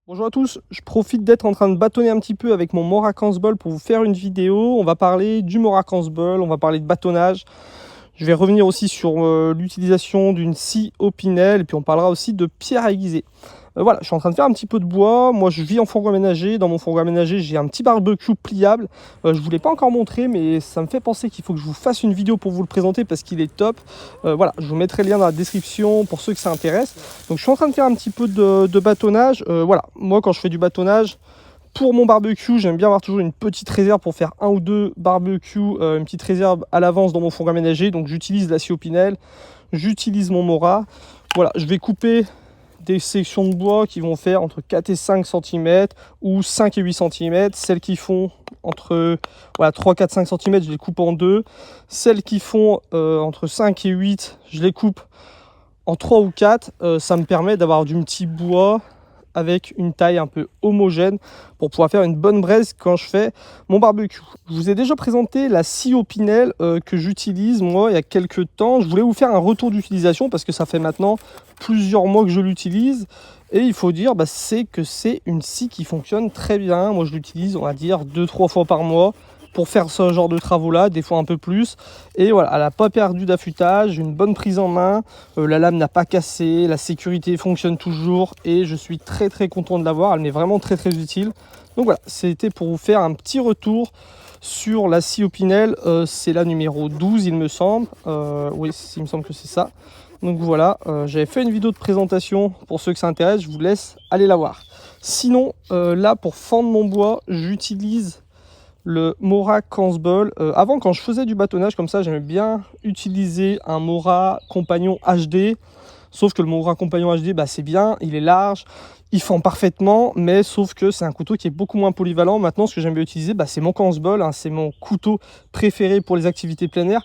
Bonjour à tous, je profite d'être en train de bâtonner un petit peu avec mon Moracans Ball pour vous faire une vidéo. On va parler du Moracans Ball, on va parler de bâtonnage. Je vais revenir aussi sur l'utilisation d'une scie Opinel et puis on parlera aussi de pierre aiguisée. Voilà, je suis en train de faire un petit peu de bois. Moi, je vis en fourgon aménagé. Dans mon fourgon aménagé, j'ai un petit barbecue pliable. Je ne vous l'ai pas encore montré, mais ça me fait penser qu'il faut que je vous fasse une vidéo pour vous le présenter parce qu'il est top. Voilà, je vous mettrai le lien dans la description pour ceux que ça intéresse. Donc, je suis en train de faire un petit peu de bâtonnage. Voilà, moi, quand je fais du bâtonnage, pour mon barbecue, j'aime bien avoir toujours une petite réserve pour faire un ou deux barbecues, une petite réserve à l'avance dans mon fourgon aménagé. Donc, j'utilise la scie Opinel, j'utilise mon Mora. Voilà, je vais couper des sections de bois qui vont faire entre 4 et 5 cm ou 5 et 8 cm. Celles qui font entre 3, 4, 5 cm, je les coupe en deux. Celles qui font entre 5 et 8, je les coupe en 3 ou 4. Ça me permet d'avoir du petit bois avec une taille un peu homogène pour pouvoir faire une bonne braise quand je fais mon barbecue. Je vous ai déjà présenté la scie Opinel que j'utilise moi il y a quelques temps. Je voulais vous faire un retour d'utilisation parce que ça fait maintenant plusieurs mois que je l'utilise et il faut dire c'est que c'est une scie qui fonctionne très bien. Moi je l'utilise on va dire 2-3 fois par mois pour faire ce genre de travaux là, des fois un peu plus. Et voilà, elle n'a pas perdu d'affûtage, une bonne prise en main, la lame n'a pas cassé, la sécurité fonctionne toujours et je suis très content de l'avoir. Elle m'est vraiment très utile. Donc voilà, c'était pour vous faire un petit retour sur la scie Opinel. C'est la numéro 12 il me semble. Oui, il me semble que c'est ça. Donc voilà, j'avais fait une vidéo de présentation pour ceux que ça intéresse, je vous laisse aller la voir. Sinon, là pour fendre mon bois, j'utilise le Moracans Ball. Avant, quand je faisais du bâtonnage comme ça, j'aimais bien utiliser un Mora Compagnon HD. Sauf que le Mora Compagnon HD, c'est bien, il est large, il fend parfaitement, mais sauf que c'est un couteau qui est beaucoup moins polyvalent. Maintenant, ce que j'aime bien utiliser, c'est mon Cans Ball, hein, c'est mon couteau préféré pour les activités plein air.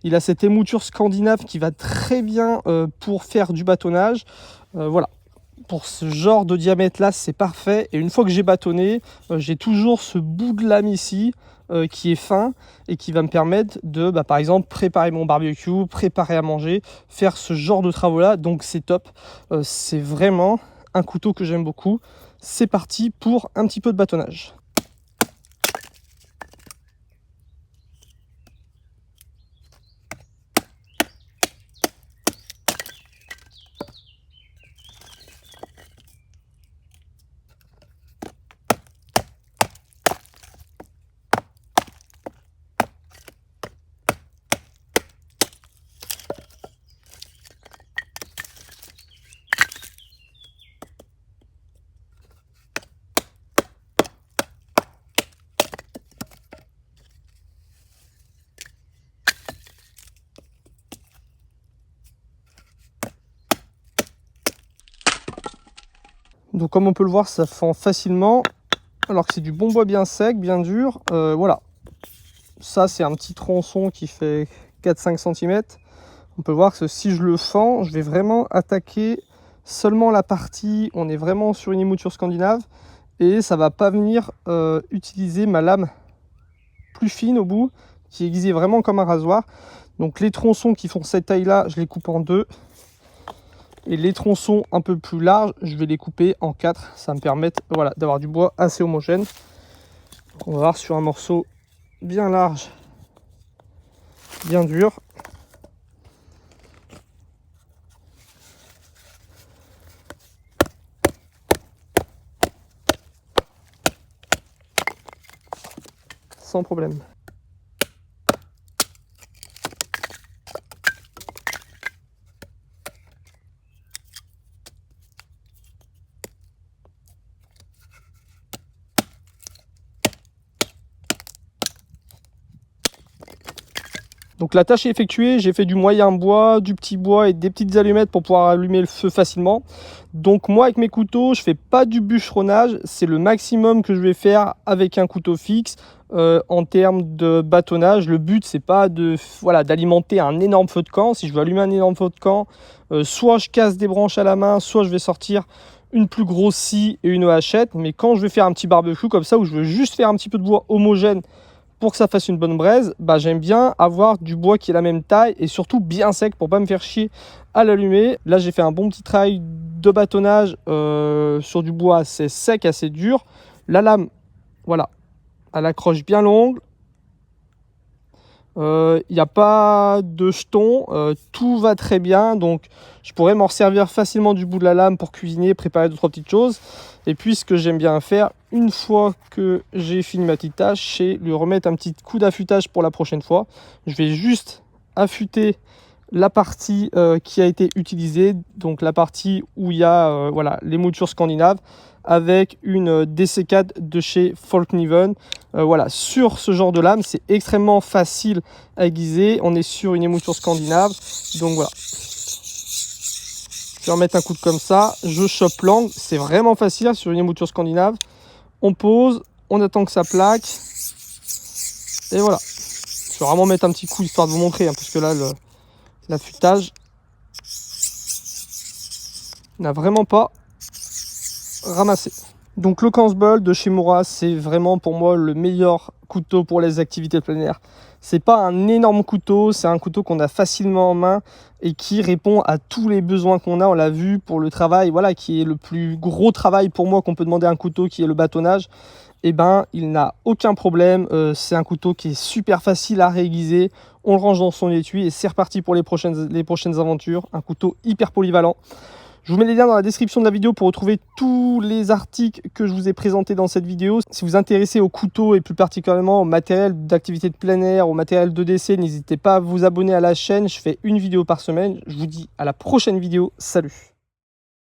Il a cette émouture scandinave qui va très bien pour faire du bâtonnage. Voilà. Pour ce genre de diamètre là c'est parfait et une fois que j'ai bâtonné j'ai toujours ce bout de lame ici qui est fin et qui va me permettre de par exemple préparer mon barbecue, préparer à manger, faire ce genre de travaux là. Donc c'est top, c'est vraiment un couteau que j'aime beaucoup. C'est parti pour un petit peu de bâtonnage. Donc comme on peut le voir, ça fend facilement, alors que c'est du bon bois bien sec, bien dur. Voilà, ça c'est un petit tronçon qui fait 4-5 cm. On peut voir que si je le fends, je vais vraiment attaquer seulement la partie, on est vraiment sur une émouture scandinave, et ça va pas venir utiliser ma lame plus fine au bout, qui est aiguisée vraiment comme un rasoir. Donc les tronçons qui font cette taille là, je les coupe en deux. Et les tronçons un peu plus larges, je vais les couper en 4. Ça va me permettre d'avoir du bois assez homogène. Donc on va voir sur un morceau bien large, bien dur. Sans problème. Donc la tâche est effectuée, j'ai fait du moyen bois, du petit bois et des petites allumettes pour pouvoir allumer le feu facilement. Donc moi avec mes couteaux, je fais pas du bûcheronnage, c'est le maximum que je vais faire avec un couteau fixe. En termes de bâtonnage, le but c'est pas d'alimenter un énorme feu de camp. Si je veux allumer un énorme feu de camp, soit je casse des branches à la main, soit je vais sortir une plus grosse scie et une hachette. Mais quand je vais faire un petit barbecue comme ça, où je veux juste faire un petit peu de bois homogène pour que ça fasse une bonne braise, bah, j'aime bien avoir du bois qui est la même taille et surtout bien sec pour pas me faire chier à l'allumer. Là, j'ai fait un bon petit travail de bâtonnage sur du bois assez sec, assez dur. La lame, voilà, elle accroche bien l'ongle. Il n'y a pas de jetons, tout va très bien, donc je pourrais m'en servir facilement du bout de la lame pour cuisiner, préparer 2-3 petites choses. Et puis ce que j'aime bien faire, une fois que j'ai fini ma petite tâche, c'est lui remettre un petit coup d'affûtage pour la prochaine fois. Je vais juste affûter la partie qui a été utilisée, donc la partie où il y a voilà, les moutures scandinaves, avec une DC4 de chez Folkniven. Voilà, sur ce genre de lame, c'est extrêmement facile à aiguiser. On est sur une émouture scandinave, donc voilà. Je vais remettre un coup de comme ça, je chope l'angle, c'est vraiment facile sur une émouture scandinave. On pose, on attend que ça plaque, et voilà. Je vais vraiment mettre un petit coup histoire de vous montrer, hein, parce que là, l'affûtage n'a vraiment pas ramassé. Donc le Kansbol de chez Mora, c'est vraiment pour moi le meilleur couteau pour les activités de plein air. C'est pas un énorme couteau, c'est un couteau qu'on a facilement en main et qui répond à tous les besoins qu'on a. On l'a vu pour le travail, voilà, qui est le plus gros travail pour moi qu'on peut demander à un couteau, qui est le bâtonnage. Et ben, il n'a aucun problème. C'est un couteau qui est super facile à réaiguiser. On le range dans son étui et c'est reparti pour les prochaines aventures. Un couteau hyper polyvalent. Je vous mets les liens dans la description de la vidéo pour retrouver tous les articles que je vous ai présentés dans cette vidéo. Si vous vous intéressez aux couteaux et plus particulièrement au matériel d'activité de plein air, au matériel 2DC, n'hésitez pas à vous abonner à la chaîne. Je fais une vidéo par semaine. Je vous dis à la prochaine vidéo. Salut!